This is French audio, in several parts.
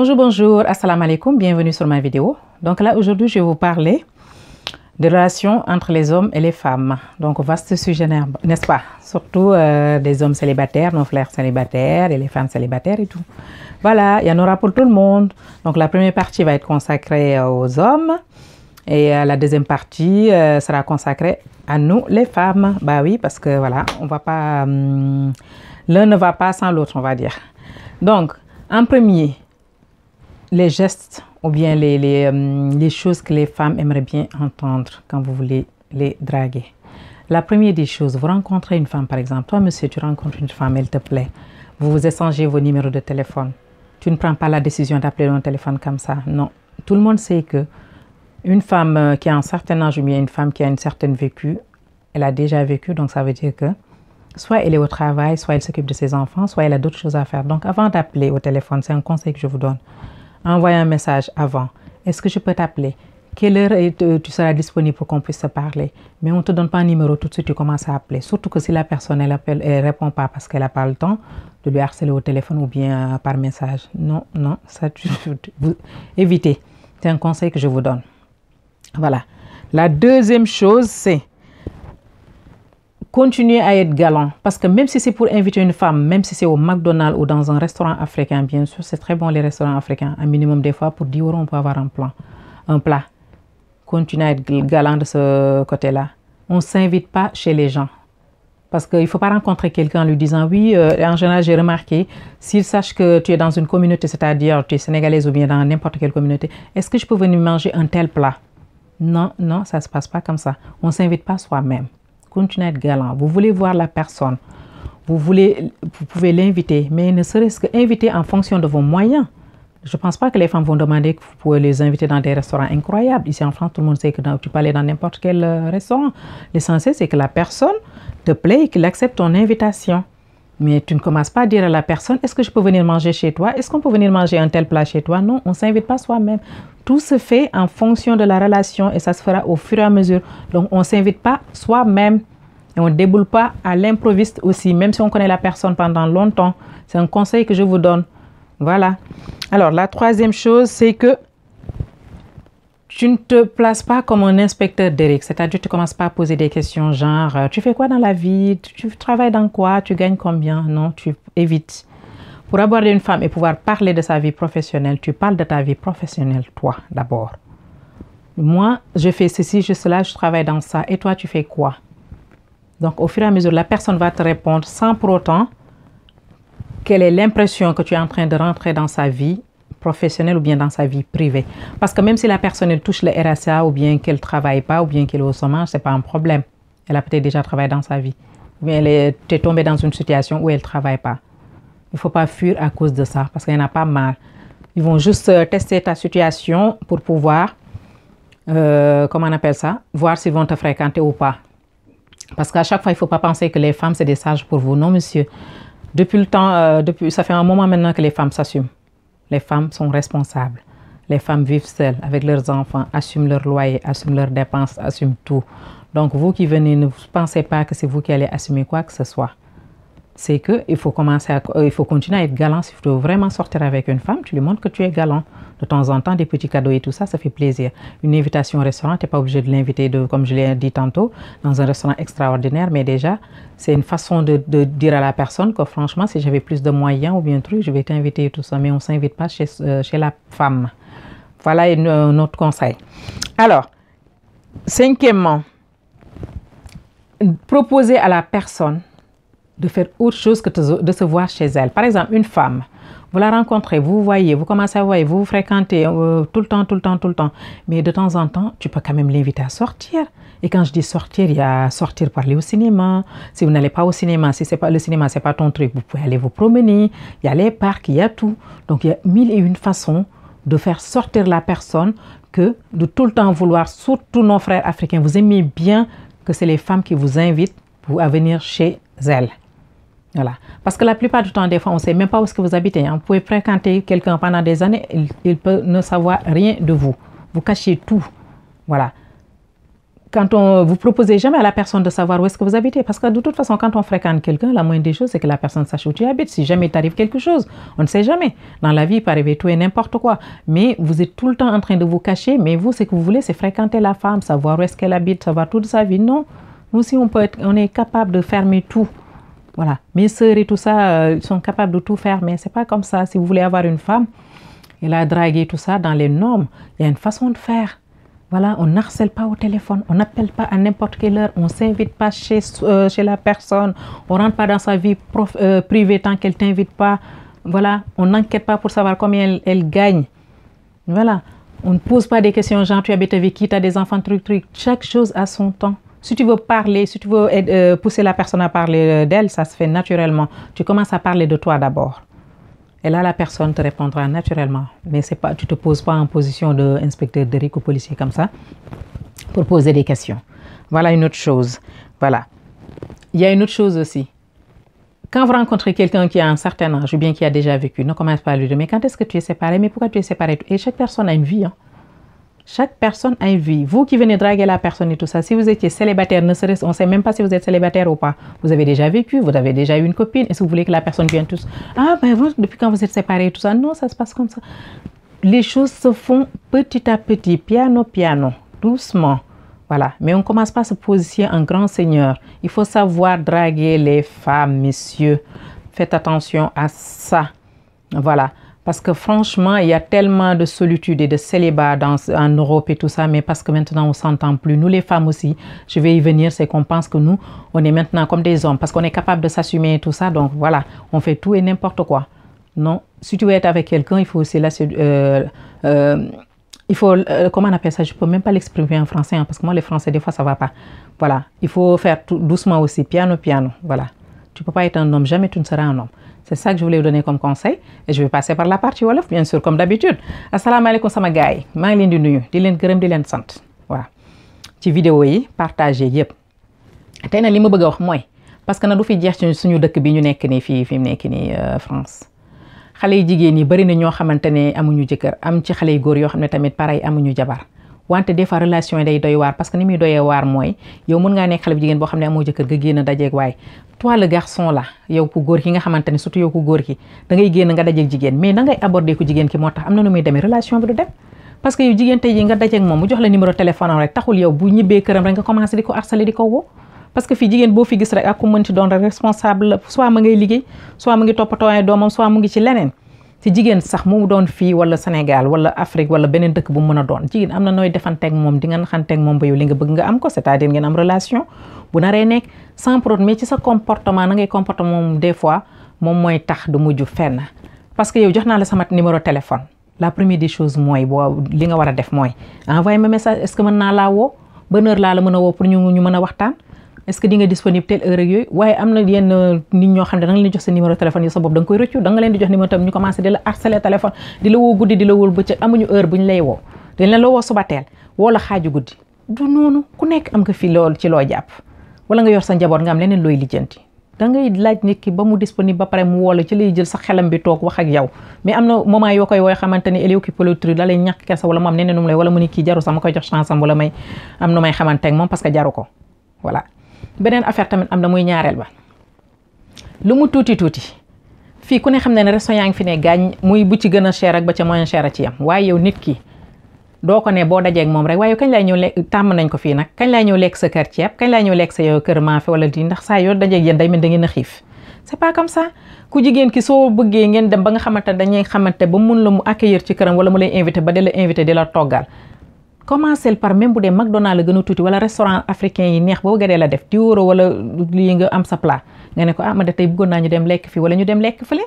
Bonjour, bonjour, assalamu alaikum, bienvenue sur ma vidéo. Donc là, aujourd'hui, je vais vous parler des relations entre les hommes et les femmes. Donc, vaste sujet, n'est-ce pas? Surtout des hommes célibataires, nos frères célibataires et les femmes célibataires et tout. Voilà, il y en aura pour tout le monde. Donc, la première partie va être consacrée aux hommes et la deuxième partie sera consacrée à nous, les femmes. Bah oui, parce que voilà, on va pas... l'un ne va pas sans l'autre, on va dire. Donc, en premier, les gestes ou bien les choses que les femmes aimeraient bien entendre quand vous voulez les draguer. La première des choses, vous rencontrez une femme par exemple. Toi, monsieur, tu rencontres une femme, elle te plaît. Vous vous échangez vos numéros de téléphone. Tu ne prends pas la décision d'appeler un téléphone comme ça. Non. Tout le monde sait que une femme qui a un certain âge ou bien une femme qui a une certaine vécu, elle a déjà vécu, donc ça veut dire que soit elle est au travail, soit elle s'occupe de ses enfants, soit elle a d'autres choses à faire. Donc avant d'appeler au téléphone, c'est un conseil que je vous donne. Envoie un message avant. Est-ce que je peux t'appeler? Quelle heure tu seras disponible pour qu'on puisse se parler? Mais on ne te donne pas un numéro tout de suite, tu commences à appeler. Surtout que si la personne, elle répond pas parce qu'elle n'a pas le temps de lui harceler au téléphone ou bien par message. Non, non, ça, vous évitez. C'est un conseil que je vous donne. Voilà. La deuxième chose, c'est continuer à être galant. Parce que même si c'est pour inviter une femme, même si c'est au McDonald's ou dans un restaurant africain, bien sûr, c'est très bon les restaurants africains. Un minimum des fois, pour 10 euros, on peut avoir un plat. Continuer à être galant de ce côté-là. On ne s'invite pas chez les gens. Parce qu'il ne faut pas rencontrer quelqu'un en lui disant, oui, en général, j'ai remarqué, s'ils sachent que tu es dans une communauté, c'est-à-dire tu es sénégalaise ou bien dans n'importe quelle communauté, est-ce que je peux venir manger un tel plat? Non, non, ça ne se passe pas comme ça. On ne s'invite pas soi-même. Continuez à être galant. Vous voulez voir la personne. Vous pouvez l'inviter, mais ne serait-ce qu'inviter en fonction de vos moyens. Je ne pense pas que les femmes vont demander que vous pouvez les inviter dans des restaurants incroyables. Ici en France, tout le monde sait que tu peux aller dans n'importe quel restaurant. L'essentiel, c'est que la personne te plaît et qu'il accepte ton invitation. Mais tu ne commences pas à dire à la personne, est-ce que je peux venir manger chez toi? Est-ce qu'on peut venir manger un tel plat chez toi? Non, on ne s'invite pas soi-même. Tout se fait en fonction de la relation et ça se fera au fur et à mesure. Donc, on ne s'invite pas soi-même et on ne déboule pas à l'improviste aussi, même si on connaît la personne pendant longtemps. C'est un conseil que je vous donne. Voilà. Alors, la troisième chose, c'est que tu ne te places pas comme un inspecteur d'Eric. C'est-à-dire, tu ne commences pas à poser des questions genre, tu fais quoi dans la vie? Tu travailles dans quoi? Tu gagnes combien? Non, tu évites. Pour aborder une femme et pouvoir parler de sa vie professionnelle, tu parles de ta vie professionnelle, toi, d'abord. Moi, je fais ceci, je cela, je travaille dans ça. Et toi, tu fais quoi? Donc, au fur et à mesure, la personne va te répondre sans pour autant quelle est l'impression que tu es en train de rentrer dans sa vie professionnelle ou bien dans sa vie privée. Parce que même si la personne elle touche le RSA ou bien qu'elle ne travaille pas ou bien qu'elle est au chômage, ce n'est pas un problème. Elle a peut-être déjà travaillé dans sa vie. Ou bien elle est tombée dans une situation où elle ne travaille pas. Il ne faut pas fuir à cause de ça parce qu'il y en a pas mal. Ils vont juste tester ta situation pour pouvoir, comment on appelle ça, voir s'ils vont te fréquenter ou pas. Parce qu'à chaque fois, il ne faut pas penser que les femmes, c'est des sages pour vous. Non, monsieur. Depuis le temps, ça fait un moment maintenant que les femmes s'assument. Les femmes sont responsables. Les femmes vivent seules avec leurs enfants, assument leur loyer, assument leurs dépenses, assument tout. Donc, vous qui venez, ne pensez pas que c'est vous qui allez assumer quoi que ce soit. C'est qu'il faut continuer à être galant. Si tu veux vraiment sortir avec une femme, tu lui montres que tu es galant. De temps en temps, des petits cadeaux et tout ça, ça fait plaisir. Une invitation au restaurant, tu n'es pas obligé de l'inviter, comme je l'ai dit tantôt, dans un restaurant extraordinaire. Mais déjà, c'est une façon de dire à la personne que franchement, si j'avais plus de moyens ou bien truc, je vais t'inviter et tout ça. Mais on ne s'invite pas chez la femme. Voilà un autre conseil. Alors, cinquièmement, proposer à la personne de faire autre chose que de se voir chez elle. Par exemple, une femme, vous la rencontrez, vous voyez, vous commencez à voir, vous vous fréquentez tout le temps. Mais de temps en temps, tu peux quand même l'inviter à sortir. Et quand je dis sortir, il y a sortir pour aller au cinéma. Si vous n'allez pas au cinéma, si le cinéma, ce n'est pas ton truc, vous pouvez aller vous promener. Il y a les parcs, il y a tout. Donc, il y a 1001 façons de faire sortir la personne que de tout le temps vouloir, surtout nos frères africains, vous aimez bien que c'est les femmes qui vous invitent à venir chez elles. Voilà. Parce que la plupart du temps, des fois, on ne sait même pas où est-ce que vous habitez. Vous pouvez fréquenter quelqu'un pendant des années, il peut ne savoir rien de vous. Vous cachez tout. Voilà. quand vous proposez jamais à la personne de savoir où est-ce que vous habitez, parce que de toute façon, quand on fréquente quelqu'un, la moindre des choses, c'est que la personne sache où tu habites. Si jamais t'arrive quelque chose, on ne sait jamais. Dans la vie, il peut arriver tout et n'importe quoi. Mais vous êtes tout le temps en train de vous cacher. Mais vous, ce que vous voulez, c'est fréquenter la femme, savoir où est-ce qu'elle habite, savoir toute sa vie. Non, nous aussi, on est capable de fermer tout. Voilà. Mes sœurs et tout ça, ils sont capables de tout faire, mais c'est pas comme ça. Si vous voulez avoir une femme, et la draguer, tout ça, dans les normes, il y a une façon de faire. Voilà, on n'harcèle pas au téléphone, on n'appelle pas à n'importe quelle heure, on ne s'invite pas chez la personne, on ne rentre pas dans sa vie privée tant qu'elle ne t'invite pas. Voilà, on n'enquête pas pour savoir combien elle gagne. Voilà, on ne pose pas des questions genre tu habites avec qui, tu as des enfants, truc. Chaque chose a son temps. Si tu veux parler, si tu veux pousser la personne à parler d'elle, ça se fait naturellement. Tu commences à parler de toi d'abord. Et là, la personne te répondra naturellement. Mais c'est pas, tu ne te poses pas en position d'inspecteur de RIC ou policier comme ça pour poser des questions. Voilà une autre chose. Voilà. Il y a une autre chose aussi. Quand vous rencontrez quelqu'un qui a un certain âge ou bien qui a déjà vécu, ne commencez pas à lui dire, mais quand est-ce que tu es séparé? Mais pourquoi tu es séparé? Et chaque personne a une vie. Hein. Chaque personne a une vie. Vous qui venez draguer la personne et tout ça, si vous étiez célibataire, on ne sait même pas si vous êtes célibataire ou pas. Vous avez déjà vécu, vous avez déjà eu une copine. Est-ce que vous voulez que la personne vienne tous? Ah, ben vous, depuis quand vous êtes séparés et tout ça? Non, ça se passe comme ça. Les choses se font petit à petit, piano, doucement. Voilà. Mais on ne commence pas à se positionner en grand seigneur. Il faut savoir draguer les femmes, messieurs. Faites attention à ça. Voilà. Parce que franchement, il y a tellement de solitude et de célibat en Europe et tout ça, mais parce que maintenant, on ne s'entend plus. Nous, les femmes aussi, je vais y venir, c'est qu'on pense que nous, on est maintenant comme des hommes, parce qu'on est capable de s'assumer et tout ça. Donc voilà, on fait tout et n'importe quoi. Non, si tu veux être avec quelqu'un, il faut aussi... comment on appelle ça? Je ne peux même pas l'exprimer en français, hein, parce que moi, les français, des fois, ça ne va pas. Voilà, il faut faire tout doucement aussi, piano. Voilà, tu ne peux pas être un homme, jamais tu ne seras un homme. C'est ça que je voulais vous donner comme conseil. Et je vais passer par la partie wolof, bien sûr, comme d'habitude. Asalaamaaleykum sama gars yi maa ngi leen di nuyu di leen gërëm di leen sant waaw ci vidéo yi partagé yëpp tey nag li ma bëgg a wax mooy parce que nag du fi jeex ci suñu dëkk bi ñu nekk nii fi mu nekk nii France xale yi jigéen yi bari na ñoo xamante ne amuñu jëkkër am ci xale yu góor yoo xam ne tamit pareil amuñu jabar wante des fois relation yi day doy waar parce que ni muy doyee waar mooy yow mën ngaa nekk xale bu jigéen boo xam ne amoo jëkkër nga génn dajeeg waaye toi le garçon là yow ku góor ki nga xamante ne surtout yow ku góor ki da ngay génn nga dajeeg jigéen mais da ngay aborder ku jigéen ki moo tax am na nu muy demee relation bi du dem parce que yow jigéen tey ji nga dajeeg moom mu jox la numéro téléphone am rek taxul yow bu ñibbee këram rek nga commencé di ko harceler di ko woo parce que fii jigéen boo fi gis rek ak ku mën ci doon rek responsable soit ma ngay liggéey soit mu ngi toppatoo ay doomam soit mu ngi ci leneen ci jigéen sax mu doon fii wala Sénégal wala Afrique wala beneen dëkk bu mu mën a doon jigéen am na nooy defanteeg moom di nga naxanteeg moom ba yow li nga bëgg nga am ko c'est-à-dire ngeen am relation bu naree nekk sans problème mais ci sa comportement na ngay comportement moom des fois moom mooy tax du mujj fenn parce que yow jox naa la sama numéro téléphone la première des choses mooy boo li nga war a def mooy envoyer ma message est-ce que mën naa laa woo ban heure laa la mën a woo pour ñu mën a waxtaan est-ce que di nga disponible telle heure ak yooyu waaye am na yenn nit ñoo xam ne da nga leen di jox sa numéro téléphone yi sa bopp da nga koy rëccu da nga leen di jox numéro tam ñu commencé di la harceler téléphone di la woo guddi di la woo bëccëg amuñu heure bu ñu lay woo dañ leen la woo suba teel woo la xaaju guddi du noonu ku nekk am nga fi lool ci loo jàpp wala nga yor sa njaboot nga am leneen looy lijjanti da ngay laaj nit ki ba mu disponible ba pare mu woo la ci lay jël sa xelam bi toog wax ak yow mais am na moment yoo koy wooy xamante ni elle est occupée le truc da lay ñàkk kersa wala mu am neneen nu mu lay wala mu ni kii jaru sax ma koy jox chance am wala may am nu may xamante ak moom parce que jaru ko voilà beneen affaire tamit am na muy ñaareel ba lu mu tuuti fii ku ne xam ne restaurant yaa ngi fi ne gaañ muy bu ci gën a cher ak ba ca moyen cher a ci yam waaye yow nit ki doo ko ne boo dajeeg moom rek waaye yow kañ laay ñëw lekk tàmm nañ ko fii nag kañ laay ñëw lekk sa kër ceeb kañ laay ñëw lekk sa yow kër maafe wala di ndax saa yoo dajeeg yéen day mel da ngeen a xiif c'est pas comme ça ku jigéen ki soo bëggee ngeen dem ba nga xamante dañuy xamante ba mun la mu accueillir ci këram wala mu lay invité ba di la invité di la toggal commencer par même bu dee McDonald la gën a tuuti wala restaurant africain yi neex boo gënee la def di wóoro wala lii nga am sa plat nga ne ko ah ma de tey bëggoon naa ñu dem lekk fii wala ñu dem lekk fële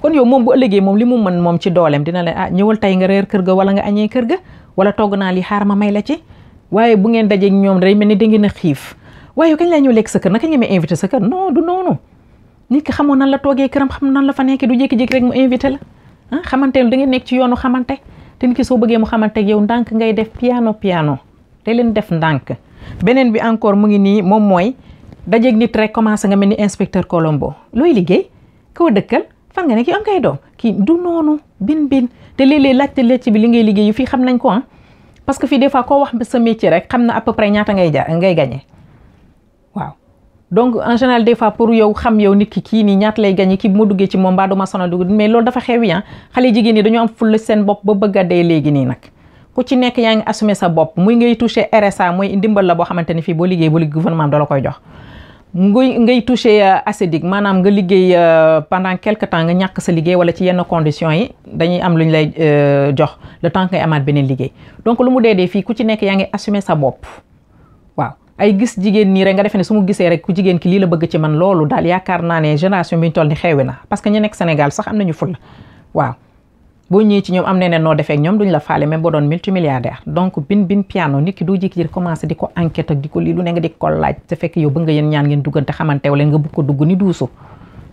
kon yow moom bu ëllëgee moom li mu mën moom ci dooleem dina la ñëwal tey nga reer kër ga wala nga añee kër ga wala togg naa li xaar ma may la ci waaye bu ngeen dajeeg ñoom day mel ni da ngeen a xiif waaye yow kañ laa ñëw lekk sa kër naka nga may invité sa kër non du noonu nit ki xamoo nan la toogee këram xam nan la fa nekkee du jékki-jékki rek mu invité la xamante da ngeen nekk ci yoonu xamante te nit ki soo bëggee mu xamante ak yow ndànk ngay def piano te leen def ndànk beneen bi encore mu ngi nii moom mooy dajeeg nit rek commencé nga mel ni inspecteur Colombo looy liggéey koo dëkkal fan nga nekk yow am kay doom kii du noonu bin te léeg-léeg laajte lecc bi li ngay liggéey yu fii xam nañ ko parce que fii des fois koo wax sa métier rek xam na à peu près ñaata ngay gagné waaw. donc en général des fois pour yow xam yow nit ki kii nii ñaata lay gagné kii bu ma duggee ci moom mbaa du ma sonal dugg mais loolu dafa xewi xale jigéen ñi dañoo am fulla seen bopp ba bëgg a dee léegi nii nag ku ci nekk yaa ngi assumer sa bopp muy ngay toucher RSA mooy ndimbal la boo xamante ni fii boo liggéey gouvernement da la koy jox. ngay toucher ACEDIC maanaam nga liggéey pendant quelque temps nga ñàkk sa liggéey wala ci yenn conditions yi dañuy am lu ñu lay jox le temps ngay amaat beneen liggéey donc lu mu dee fii ku ci nekk yaa ngi assumer sa bopp waaw. ay gis jigéen nii rek nga defee ne su mu gisee rek ku jigéen ki lii la bëgg ci man loolu daal yaakaar naa ne génération bi ñu toll ni xewi na parce que ñu nekk Sénégal sax am nañu fulla waaw. boo ñëwee ci ñoom am neneen noo defee ak ñoom duñ la faale même boo doon multimilliardaire donc bin piano nit ki doo jékki-jékki commencé di ko enquête ak di ko lii lu ne nga di ko laaj te fekk yow bëgg nga yéen ñaan ngeen duggante xamante wala nga bëgg ko dugg ni duusu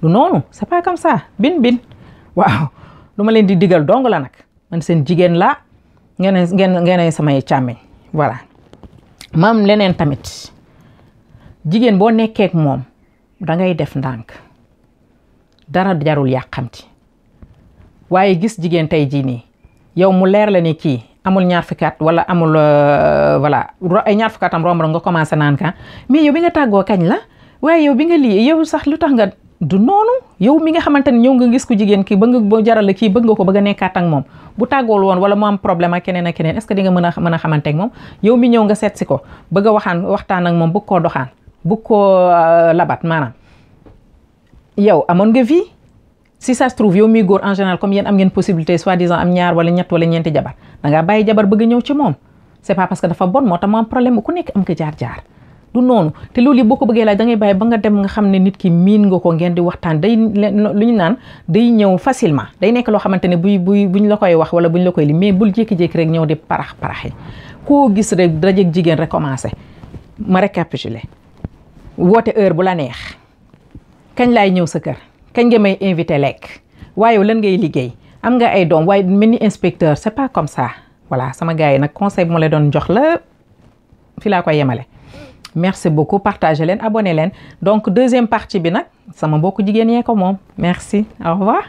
du noonu c'est pas comme ça bin waaw lu ma leen di digal dong la nag man seen jigéen la ngeen samay càmmeñ voilà. maam leneen tamit jigéen boo nekkee ak moom dangay def ndànk dara jarul yàqamti waaye gis jigéen tey jii nii yow mu leer la ne kii amul ñaar fukki at wala amul voilà ay ñaar fukki atam romb nga commencé naan ka mais yow bi nga tàggoo kañ la waaye yow bi nga lii yow sax lu tax nga du noonu yow mi nga xamante ne ñëw nga gis ko jigéen kii bëgg nga jaral la kii bëgg nga ko bëgg a nekkaat ak moom bu tàggool woon wala mu am problème ak keneen est-ce que di nga mën a xamante ak moom yow mi ñëw nga seet si ko bëgg a waxtaan ak moom bëgg koo doxaan bëgg koo labat maanaam yow amoon nga vie si ça se trouve yow miy góor en général comme yéen am ngeen possibilité soi-disant am ñaar wala ñett wala ñeenti jabar dangaa bàyyi jabar bëgg ñëw ci moom c'est pas parce que dafa bon moo tax mu am problème ku nekk am nga jaar-jaar du noonu te loolu yi boo ko bëggee laaj da ngay bàyyi ba nga dem nga xam ne nit ki miin nga ko ngeen di waxtaan day lu ñu naan day ñëw facilement day nekk loo xamante ne buñ la koy wax wala buñ la koy li mais bul jékki-jékki rek ñëw di parax-paraxi koo gis rek dajeeg jigéen rek commencé ma récapituler woote heure bu la neex kañ laay ñëw sa kër kañ nga may invité lekk waaye lan ngay liggéey am nga ay doom waaye mel ni inspecteur c'est pas comme ça voilà sama gars yi nag conseil bu ma la doon jox la fi laa koy yemale. merci beaucoup partagez leen abonnez leen donc deuxième partie bi nag sama mbokku jigéen yee ko moom merci au revoir.